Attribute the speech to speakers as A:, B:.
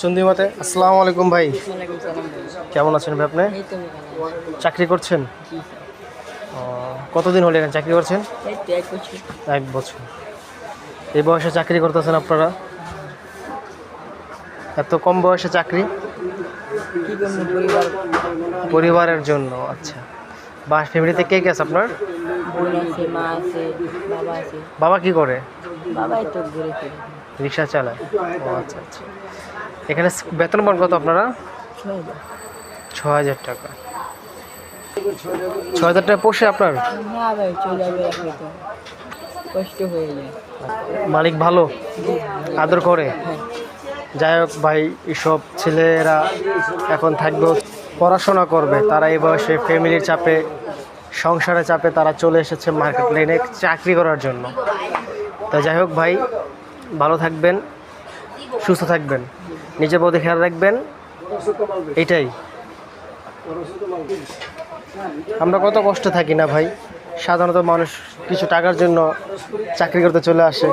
A: চন্দিমাতে আসসালামু আলাইকুম ভাই,
B: ওয়ালাইকুম সালাম ভাই।
A: কেমন আছেন ভাই? আপনি
B: এই তো আমি ভালো আছি।
A: চাকরি করছেন?
B: জি
A: ও, কতদিন হলো এখানে চাকরি করছেন?
B: স্যার। এই তো 1 বছর।
A: 1 বছর। এই বয়সে চাকরি করতেছেন আপনারা? এত কম বয়সে চাকরি?
B: কি করবো, পরিবার,
A: পরিবারের জন্য। আচ্ছা, বা ফ্যামিলিতে কে কে আছে আপনার?
B: বোন আছে, মা আছে, বাবা আছে।
A: বাবা কি করে?
B: বাবাই তো ঘুরে ফিরে
A: রিক্সা চালায়। ও আচ্ছা আচ্ছা। এখানে বেতন পান কত আপনারা?
B: 6,000।
A: 6,000 টাকা। 6,000 টাকা পোষে আপনার?
B: না ভাই, চলে যাবে রাখলে তো কষ্ট হয়ে যায়।
A: মালিক ভালো আদর করে?
B: হ্যাঁ।
A: যাই হোক ভাই, এসব ছেলেরা এখন থাকবে, পড়াশোনা করবে, তারা এই বয়সে ফ্যামিলির চাপে, সংসারের চাপে তারা চলে এসেছে মার্কেট লাইনে চাকরি করার জন্য। তা যাই হোক ভাই, ভালো থাকবেন, সুস্থ থাকবেন, নিজের প্রতি খেয়াল রাখবেন, এটাই। আমরা কত কষ্টে থাকি না ভাই, সাধারণত মানুষ কিছু টাকার জন্য চাকরি করতে চলে আসে।